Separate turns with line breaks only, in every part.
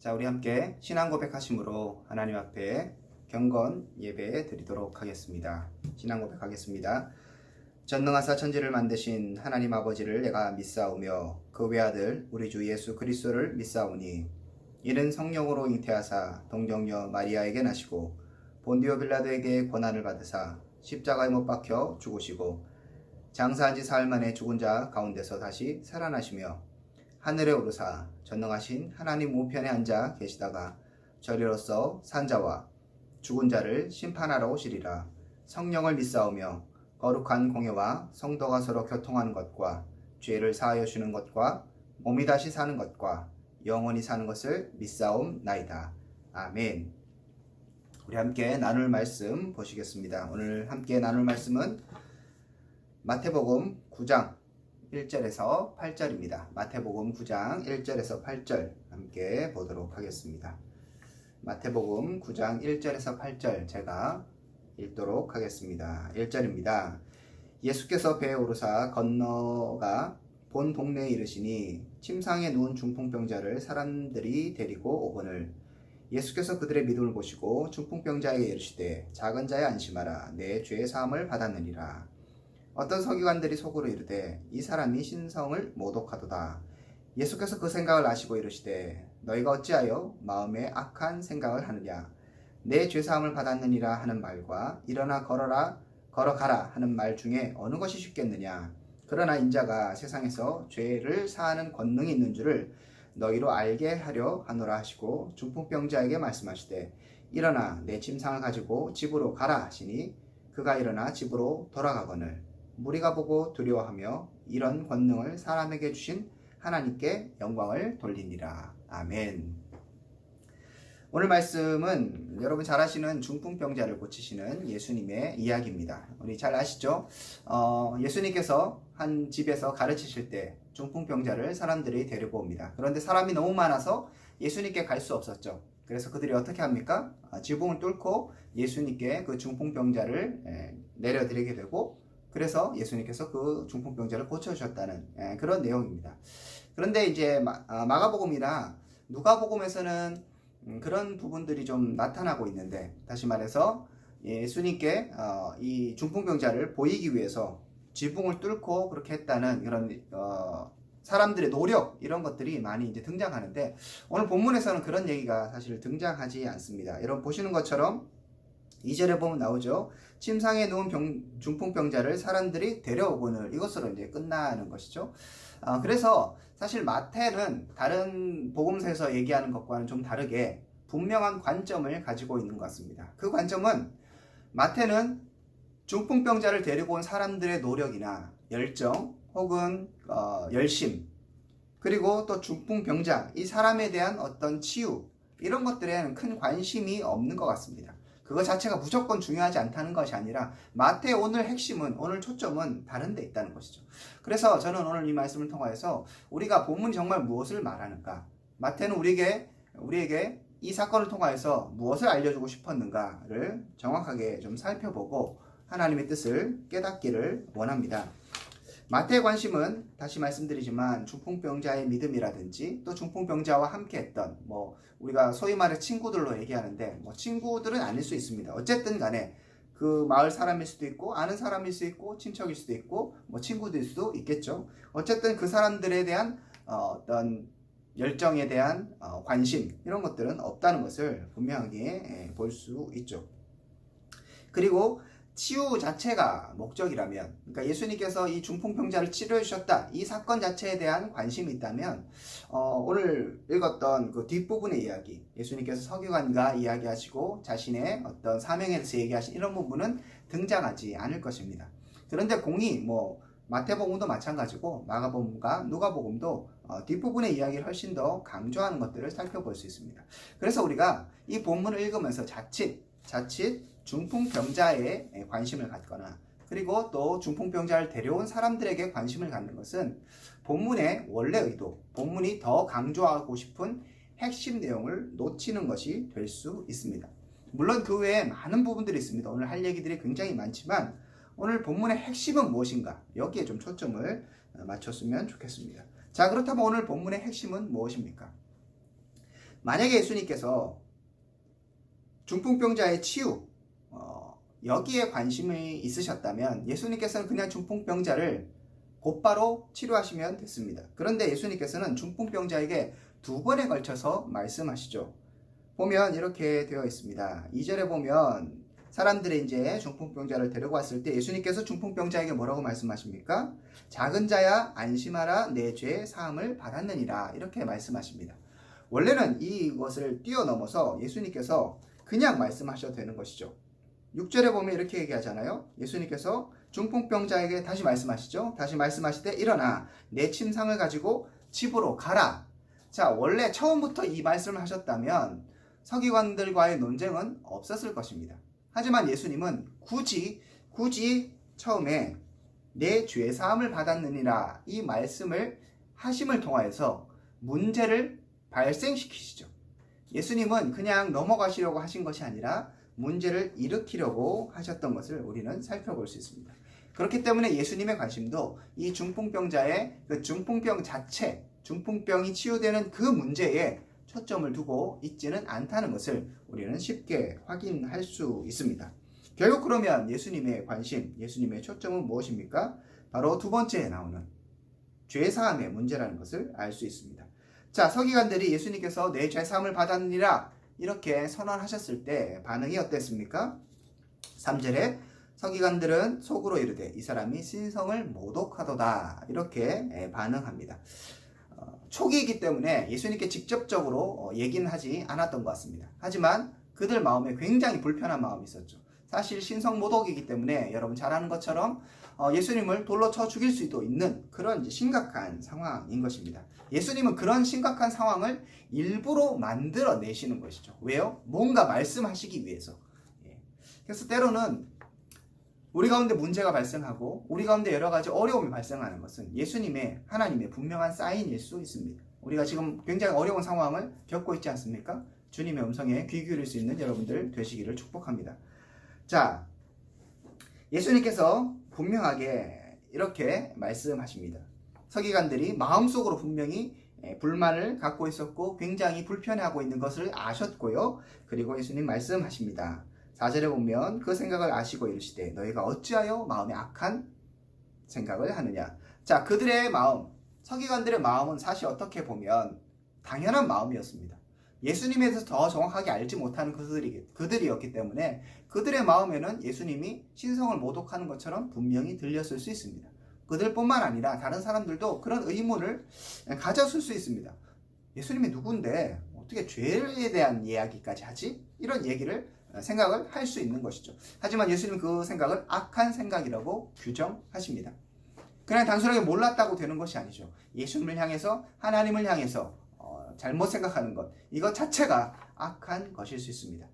자, 우리 함께 신앙 고백하심으로 하나님 앞에 경건 예배 드리도록 하겠습니다. 신앙 고백하겠습니다. 전능하사 천지를 만드신 하나님 아버지를 내가 믿사오며 그 외아들 우리 주 예수 그리스도를 믿사오니 이는 성령으로 잉태하사 동정녀 마리아에게 나시고 본디오 빌라도에게 고난을 받으사 십자가에 못 박혀 죽으시고 장사한 지 사흘 만에 죽은 자 가운데서 다시 살아나시며 하늘에 오르사 전능하신 하나님 우편에 앉아 계시다가 저리로서 산자와 죽은 자를 심판하러 오시리라. 성령을 믿사오며 거룩한 공예와 성도가 서로 교통하는 것과 죄를 사하여 주는 것과 몸이 다시 사는 것과 영원히 사는 것을 믿사옵나이다. 아멘. 우리 함께 나눌 말씀 보시겠습니다. 오늘 함께 나눌 말씀은 마태복음 9장 1절에서 8절입니다. 마태복음 9장 1절에서 8절 함께 보도록 하겠습니다. 마태복음 9장 1절에서 8절 제가 읽도록 하겠습니다. 1절입니다. 예수께서 배에 오르사 건너가 본 동네에 이르시니 침상에 누운 중풍병자를 사람들이 데리고 오거늘 예수께서 그들의 믿음을 보시고 중풍병자에게 이르시되 작은 자여 안심하라 내 죄 사함을 받았느니라. 어떤 서기관들이 속으로 이르되 이 사람이 신성을 모독하도다. 예수께서 그 생각을 아시고 이르시되 너희가 어찌하여 마음에 악한 생각을 하느냐. 내 죄사함을 받았느니라 하는 말과 일어나 걸어가라 하는 말 중에 어느 것이 쉽겠느냐. 그러나 인자가 세상에서 죄를 사하는 권능이 있는 줄을 너희로 알게 하려 하노라 하시고 중풍병자에게 말씀하시되 일어나 내 침상을 가지고 집으로 가라 하시니 그가 일어나 집으로 돌아가거늘 무리가 보고 두려워하며 이런 권능을 사람에게 주신 하나님께 영광을 돌리니라. 아멘. 오늘 말씀은 여러분 잘 아시는 중풍병자를 고치시는 예수님의 이야기입니다. 우리 잘 아시죠? 예수님께서 한 집에서 가르치실 때 중풍병자를 사람들이 데리고 옵니다. 그런데 사람이 너무 많아서 예수님께 갈 수 없었죠. 그래서 그들이 어떻게 합니까? 지붕을 뚫고 예수님께 그 중풍병자를 내려드리게 되고 그래서 예수님께서 그 중풍병자를 고쳐주셨다는 그런 내용입니다. 그런데 이제 마가복음이나 누가복음에서는 그런 부분들이 좀 나타나고 있는데 다시 말해서 예수님께 이 중풍병자를 보이기 위해서 지붕을 뚫고 그렇게 했다는 이런 사람들의 노력 이런 것들이 많이 이제 등장하는데 오늘 본문에서는 그런 얘기가 사실 등장하지 않습니다. 여러분 보시는 것처럼 2절에 보면 나오죠. 침상에 누운 중풍병자를 사람들이 데려오고는 이것으로 이제 끝나는 것이죠. 그래서 사실 마태는 다른 복음서에서 얘기하는 것과는 좀 다르게 분명한 관점을 가지고 있는 것 같습니다. 그 관점은 마태는 중풍병자를 데리고 온 사람들의 노력이나 열정 혹은 열심 그리고 또 중풍병자 이 사람에 대한 어떤 치유 이런 것들에는 큰 관심이 없는 것 같습니다. 그거 자체가 무조건 중요하지 않다는 것이 아니라 마태의 오늘 핵심은 오늘 초점은 다른 데 있다는 것이죠. 그래서 저는 오늘 이 말씀을 통하여서 우리가 본문이 정말 무엇을 말하는가 마태는 우리에게 이 사건을 통하여서 무엇을 알려주고 싶었는가를 정확하게 좀 살펴보고 하나님의 뜻을 깨닫기를 원합니다. 마태의 관심은 다시 말씀드리지만 중풍병자의 믿음이라든지 또 중풍병자와 함께 했던 우리가 소위 말해 친구들로 얘기하는데 친구들은 아닐 수 있습니다. 어쨌든 간에 그 마을 사람일 수도 있고 아는 사람일 수도 있고 친척일 수도 있고 친구들 수도 있겠죠. 어쨌든 그 사람들에 대한 어떤 열정에 대한 관심 이런 것들은 없다는 것을 분명하게 볼 수 있죠. 그리고 치유 자체가 목적이라면 그러니까 예수님께서 이 중풍병자를 치료해 주셨다 이 사건 자체에 대한 관심이 있다면 오늘 읽었던 그 뒷부분의 이야기 예수님께서 서기관과 이야기하시고 자신의 어떤 사명에 대해서 얘기하신 이런 부분은 등장하지 않을 것입니다. 그런데 공이 마태복음도 마찬가지고 마가복음과 누가복음도 뒷부분의 이야기를 훨씬 더 강조하는 것들을 살펴볼 수 있습니다. 그래서 우리가 이 본문을 읽으면서 자칫 중풍병자에 관심을 갖거나 그리고 또 중풍병자를 데려온 사람들에게 관심을 갖는 것은 본문의 원래 의도, 본문이 더 강조하고 싶은 핵심 내용을 놓치는 것이 될 수 있습니다. 물론 그 외에 많은 부분들이 있습니다. 오늘 할 얘기들이 굉장히 많지만 오늘 본문의 핵심은 무엇인가 여기에 좀 초점을 맞췄으면 좋겠습니다. 자, 그렇다면 오늘 본문의 핵심은 무엇입니까? 만약에 예수님께서 중풍병자의 치유 여기에 관심이 있으셨다면 예수님께서는 그냥 중풍병자를 곧바로 치료하시면 됐습니다. 그런데 예수님께서는 중풍병자에게 2번에 걸쳐서 말씀하시죠. 보면 이렇게 되어 있습니다. 2절에 보면 사람들이 이제 중풍병자를 데리고 왔을 때 예수님께서 중풍병자에게 뭐라고 말씀하십니까? 작은 자야 안심하라, 내 죄 사함을 받았느니라, 이렇게 말씀하십니다. 원래는 이것을 뛰어넘어서 예수님께서 그냥 말씀하셔도 되는 것이죠. 6절에 보면 이렇게 얘기하잖아요. 예수님께서 중풍병자에게 다시 말씀하시죠. 다시 말씀하실 때 일어나 내 침상을 가지고 집으로 가라. 자, 원래 처음부터 이 말씀을 하셨다면 서기관들과의 논쟁은 없었을 것입니다. 하지만 예수님은 굳이 처음에 내 죄 사함을 받았느니라 이 말씀을 하심을 통하여서 문제를 발생시키시죠. 예수님은 그냥 넘어가시려고 하신 것이 아니라 문제를 일으키려고 하셨던 것을 우리는 살펴볼 수 있습니다. 그렇기 때문에 예수님의 관심도 이 중풍병자의 그 중풍병 자체, 중풍병이 치유되는 그 문제에 초점을 두고 있지는 않다는 것을 우리는 쉽게 확인할 수 있습니다. 결국 그러면 예수님의 관심, 예수님의 초점은 무엇입니까? 바로 2번째에 나오는 죄사함의 문제라는 것을 알 수 있습니다. 자, 서기관들이 예수님께서 내 죄사함을 받았느니라 이렇게 선언하셨을 때 반응이 어땠습니까? 3절에 서기관들은 속으로 이르되 이 사람이 신성을 모독하도다 이렇게 반응합니다. 초기이기 때문에 예수님께 직접적으로 얘기는 하지 않았던 것 같습니다. 하지만 그들 마음에 굉장히 불편한 마음이 있었죠. 사실 신성 모독이기 때문에 여러분 잘 아는 것처럼 예수님을 돌로 쳐 죽일 수도 있는 그런 심각한 상황인 것입니다. 예수님은 그런 심각한 상황을 일부러 만들어내시는 것이죠. 왜요? 뭔가 말씀하시기 위해서. 그래서 때로는 우리 가운데 문제가 발생하고 우리 가운데 여러 가지 어려움이 발생하는 것은 예수님의, 하나님의 분명한 사인일 수 있습니다. 우리가 지금 굉장히 어려운 상황을 겪고 있지 않습니까? 주님의 음성에 귀 기울일 수 있는 여러분들 되시기를 축복합니다. 자, 예수님께서 분명하게 이렇게 말씀하십니다. 서기관들이 마음속으로 분명히 불만을 갖고 있었고 굉장히 불편해하고 있는 것을 아셨고요. 그리고 예수님 말씀하십니다. 4절에 보면 그 생각을 아시고 이르시되 너희가 어찌하여 마음에 악한 생각을 하느냐. 자, 그들의 마음, 서기관들의 마음은 사실 어떻게 보면 당연한 마음이었습니다. 예수님에 대해서 더 정확하게 알지 못하는 그들이었기 때문에 그들의 마음에는 예수님이 신성을 모독하는 것처럼 분명히 들렸을 수 있습니다. 그들뿐만 아니라 다른 사람들도 그런 의문을 가졌을 수 있습니다. 예수님이 누군데 어떻게 죄에 대한 이야기까지 하지? 이런 얘기를 생각을 할 수 있는 것이죠. 하지만 예수님은 그 생각을 악한 생각이라고 규정하십니다. 그냥 단순하게 몰랐다고 되는 것이 아니죠. 예수님을 향해서, 하나님을 향해서 잘못 생각하는 것, 이것 자체가 악한 것일 수 있습니다.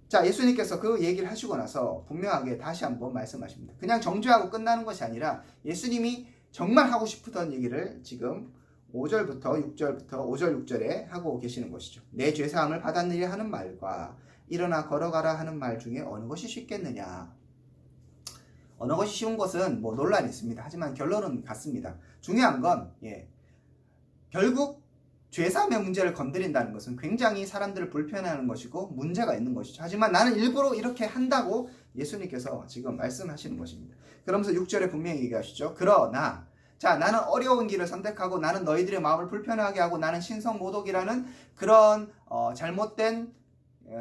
자, 예수님께서 그 얘기를 하시고 나서 분명하게 다시 한번 말씀하십니다. 그냥 정죄하고 끝나는 것이 아니라 예수님이 정말 하고 싶었던 얘기를 지금 5절부터 6절부터 5절 6절에 하고 계시는 것이죠. 내 죄사함을 받았느니 하는 말과 일어나 걸어가라 하는 말 중에 어느 것이 쉽겠느냐. 어느 것이 쉬운 것은 논란이 있습니다. 하지만 결론은 같습니다. 중요한 건 결국 죄사함의 문제를 건드린다는 것은 굉장히 사람들을 불편해하는 것이고 문제가 있는 것이죠. 하지만 나는 일부러 이렇게 한다고 예수님께서 지금 말씀하시는 것입니다. 그러면서 6절에 분명히 얘기하시죠. 그러나 자, 나는 어려운 길을 선택하고 나는 너희들의 마음을 불편하게 하고 나는 신성모독이라는 그런 잘못된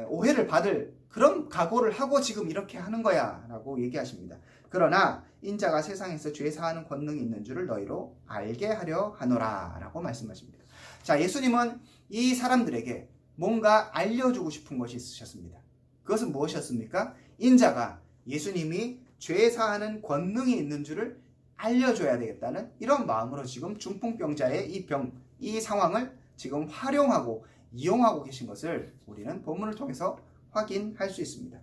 오해를 받을 그런 각오를 하고 지금 이렇게 하는 거야 라고 얘기하십니다. 그러나 인자가 세상에서 죄 사하는 권능이 있는 줄을 너희로 알게 하려 하노라 라고 말씀하십니다. 자, 예수님은 이 사람들에게 뭔가 알려주고 싶은 것이 있으셨습니다. 그것은 무엇이었습니까? 인자가, 예수님이 죄 사하는 권능이 있는 줄을 알려줘야 되겠다는 이런 마음으로 지금 중풍병자의 이 상황을 지금 활용하고 이용하고 계신 것을 우리는 본문을 통해서 확인할 수 있습니다.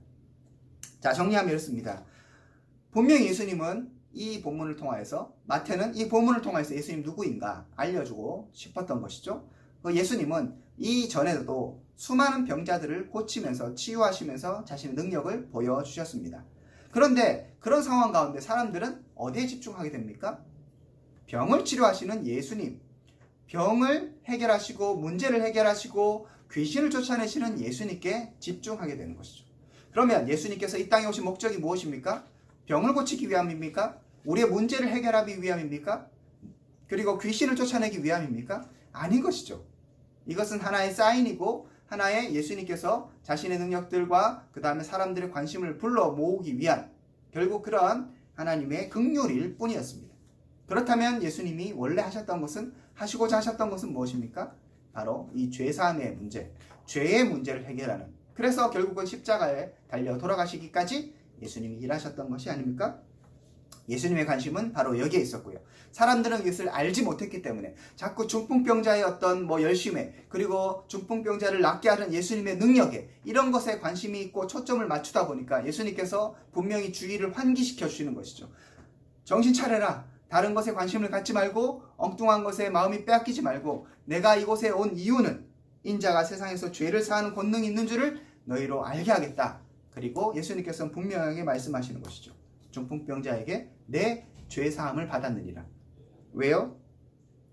자, 정리하면 이렇습니다. 분명히 예수님은 이 본문을 통하여서, 마태는 이 본문을 통해서 예수님 누구인가 알려주고 싶었던 것이죠. 예수님은 이전에도 수많은 병자들을 고치면서 치유하시면서 자신의 능력을 보여주셨습니다. 그런데 그런 상황 가운데 사람들은 어디에 집중하게 됩니까? 병을 치료하시는 예수님, 병을 해결하시고 문제를 해결하시고 귀신을 쫓아내시는 예수님께 집중하게 되는 것이죠. 그러면 예수님께서 이 땅에 오신 목적이 무엇입니까? 병을 고치기 위함입니까? 우리의 문제를 해결하기 위함입니까? 그리고 귀신을 쫓아내기 위함입니까? 아닌 것이죠. 이것은 하나의 사인이고 하나의 예수님께서 자신의 능력들과 그 다음에 사람들의 관심을 불러 모으기 위한 결국 그러한 하나님의 긍휼일 뿐이었습니다. 그렇다면 예수님이 원래 하시고자 하셨던 것은 무엇입니까? 바로 이 죄사함의 문제, 죄의 문제를 해결하는, 그래서 결국은 십자가에 달려 돌아가시기까지 예수님이 일하셨던 것이 아닙니까? 예수님의 관심은 바로 여기에 있었고요. 사람들은 이것을 알지 못했기 때문에 자꾸 중풍병자의 어떤 열심에, 그리고 중풍병자를 낫게 하는 예수님의 능력에, 이런 것에 관심이 있고 초점을 맞추다 보니까 예수님께서 분명히 주의를 환기시켜 주시는 것이죠. 정신 차려라. 다른 것에 관심을 갖지 말고 엉뚱한 것에 마음이 빼앗기지 말고 내가 이곳에 온 이유는 인자가 세상에서 죄를 사하는 권능이 있는 줄을 너희로 알게 하겠다. 그리고 예수님께서는 분명하게 말씀하시는 것이죠. 중풍병자에게 내 죄사함을 받았느니라. 왜요?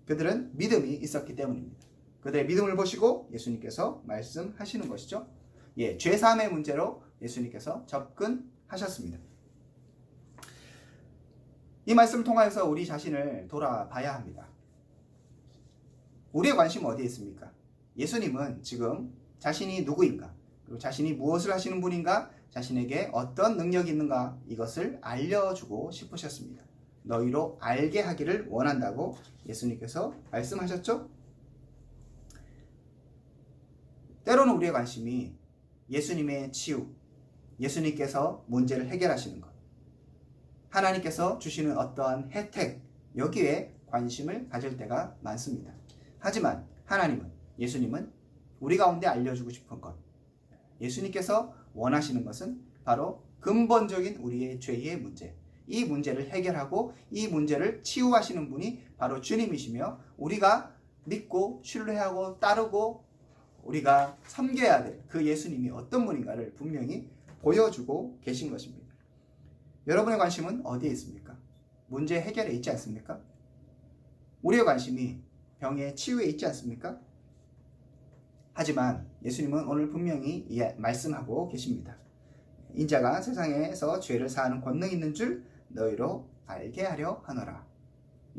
그들은 믿음이 있었기 때문입니다. 그들의 믿음을 보시고 예수님께서 말씀하시는 것이죠. 죄사함의 문제로 예수님께서 접근하셨습니다. 이 말씀을 통하여서 우리 자신을 돌아봐야 합니다. 우리의 관심은 어디에 있습니까? 예수님은 지금 자신이 누구인가, 그리고 자신이 무엇을 하시는 분인가, 자신에게 어떤 능력이 있는가, 이것을 알려주고 싶으셨습니다. 너희로 알게 하기를 원한다고 예수님께서 말씀하셨죠? 때로는 우리의 관심이 예수님의 치유, 예수님께서 문제를 해결하시는 것, 하나님께서 주시는 어떠한 혜택, 여기에 관심을 가질 때가 많습니다. 하지만 하나님은, 예수님은 우리 가운데 알려주고 싶은 것, 예수님께서 원하시는 것은 바로 근본적인 우리의 죄의 문제, 이 문제를 해결하고 이 문제를 치유하시는 분이 바로 주님이시며, 우리가 믿고 신뢰하고 따르고 우리가 섬겨야 될 그 예수님이 어떤 분인가를 분명히 보여주고 계신 것입니다. 여러분의 관심은 어디에 있습니까? 문제 해결에 있지 않습니까? 우리의 관심이 병의 치유에 있지 않습니까? 하지만 예수님은 오늘 분명히 말씀하고 계십니다. 인자가 세상에서 죄를 사하는 권능이 있는 줄 너희로 알게 하려 하노라.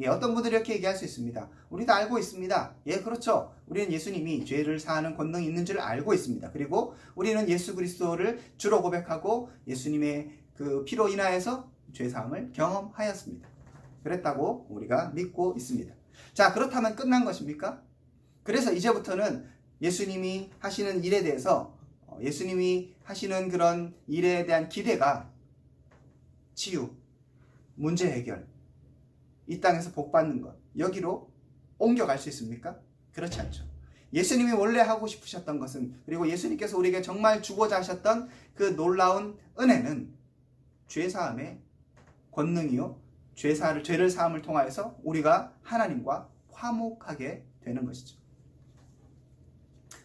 어떤 분들이 이렇게 얘기할 수 있습니다. 우리 다 알고 있습니다. 그렇죠. 우리는 예수님이 죄를 사하는 권능이 있는 줄 알고 있습니다. 그리고 우리는 예수 그리스도를 주로 고백하고 예수님의 그 피로 인하여서 죄사함을 경험하였습니다. 그랬다고 우리가 믿고 있습니다. 자, 그렇다면 끝난 것입니까? 그래서 이제부터는 예수님이 하시는 일에 대해서, 예수님이 하시는 그런 일에 대한 기대가 치유, 문제 해결, 이 땅에서 복받는 것, 여기로 옮겨갈 수 있습니까? 그렇지 않죠. 예수님이 원래 하고 싶으셨던 것은, 그리고 예수님께서 우리에게 정말 주고자 하셨던 그 놀라운 은혜는 죄사함의 권능이요, 죄를 사함을 통하여서 우리가 하나님과 화목하게 되는 것이죠.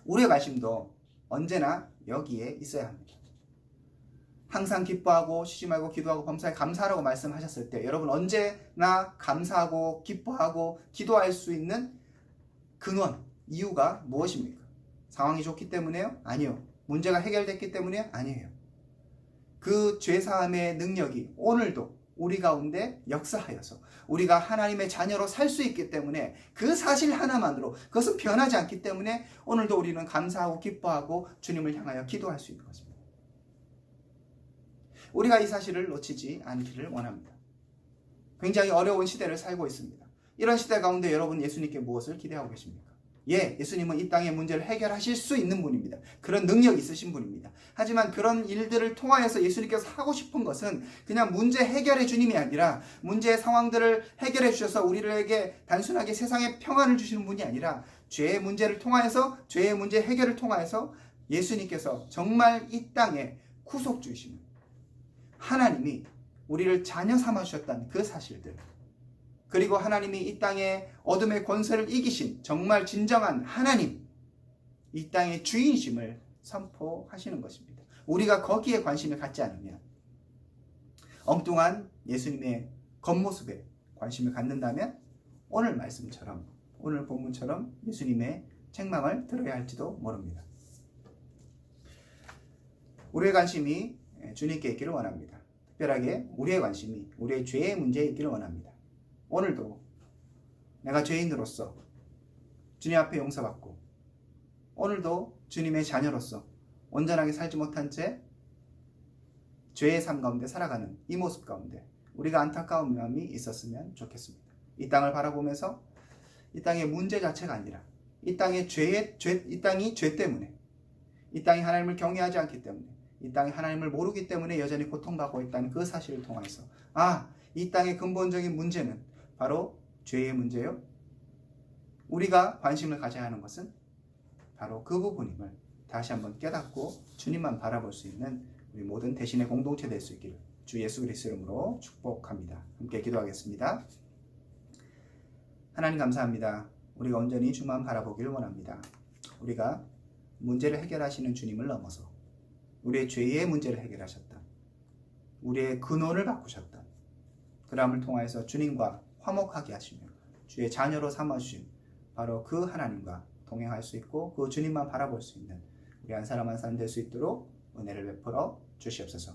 우리의 관심도 언제나 여기에 있어야 합니다. 항상 기뻐하고 쉬지 말고 기도하고 범사에 감사하라고 말씀하셨을 때, 여러분 언제나 감사하고 기뻐하고 기도할 수 있는 근원, 이유가 무엇입니까? 상황이 좋기 때문에요? 아니요. 문제가 해결됐기 때문에? 아니에요. 그 죄사함의 능력이 오늘도 우리 가운데 역사하여서 우리가 하나님의 자녀로 살 수 있기 때문에, 그 사실 하나만으로, 그것은 변하지 않기 때문에 오늘도 우리는 감사하고 기뻐하고 주님을 향하여 기도할 수 있는 것입니다. 우리가 이 사실을 놓치지 않기를 원합니다. 굉장히 어려운 시대를 살고 있습니다. 이런 시대 가운데 여러분 예수님께 무엇을 기대하고 계십니까? 예수님은 이 땅의 문제를 해결하실 수 있는 분입니다. 그런 능력이 있으신 분입니다. 하지만 그런 일들을 통하여서 예수님께서 하고 싶은 것은 그냥 문제 해결의 주님이 아니라, 문제의 상황들을 해결해 주셔서 우리에게 단순하게 세상에 평안을 주시는 분이 아니라, 죄의 문제를 통하여서, 죄의 문제 해결을 통하여서 예수님께서 정말 이 땅에 구속주이시는 하나님이 우리를 자녀 삼아 주셨다는 그 사실들, 그리고 하나님이 이 땅의 어둠의 권세를 이기신 정말 진정한 하나님, 이 땅의 주인이심을 선포하시는 것입니다. 우리가 거기에 관심을 갖지 않으면, 엉뚱한 예수님의 겉모습에 관심을 갖는다면 오늘 말씀처럼 오늘 본문처럼 예수님의 책망을 들어야 할지도 모릅니다. 우리의 관심이 주님께 있기를 원합니다. 특별하게 우리의 관심이 우리의 죄의 문제에 있기를 원합니다. 오늘도 내가 죄인으로서 주님 앞에 용서받고 오늘도 주님의 자녀로서 온전하게 살지 못한 채 죄의 삶 가운데 살아가는 이 모습 가운데 우리가 안타까운 마음이 있었으면 좋겠습니다. 이 땅을 바라보면서 이 땅의 문제 자체가 아니라 이 땅이 죄 때문에 이 땅이 하나님을 경외하지 않기 때문에 이 땅이 하나님을 모르기 때문에 여전히 고통받고 있다는 그 사실을 통해서 이 땅의 근본적인 문제는 바로 죄의 문제요. 우리가 관심을 가져야 하는 것은 바로 그 부분임을 다시 한번 깨닫고 주님만 바라볼 수 있는 우리 모든 대신의 공동체 될 수 있기를 주 예수 그리스도 이름으로 축복합니다. 함께 기도하겠습니다. 하나님 감사합니다. 우리가 온전히 주만 바라보기를 원합니다. 우리가 문제를 해결하시는 주님을 넘어서 우리의 죄의 문제를 해결하셨다. 우리의 근원을 바꾸셨다. 그람을 통하여서 주님과 화목하게 하시며 주의 자녀로 삼아주신 바로 그 하나님과 동행할 수 있고 그 주님만 바라볼 수 있는 우리 한 사람 한 사람 될 수 있도록 은혜를 베풀어 주시옵소서.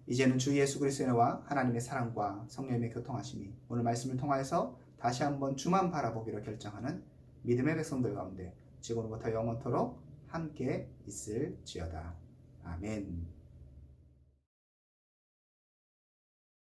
이제는 주 예수 그리스도와 하나님의 사랑과 성령님의 교통하심이 오늘 말씀을 통하여서 다시 한번 주만 바라보기로 결정하는 믿음의 백성들 가운데 지금부터 영원토록 함께 있을지어다. 아멘.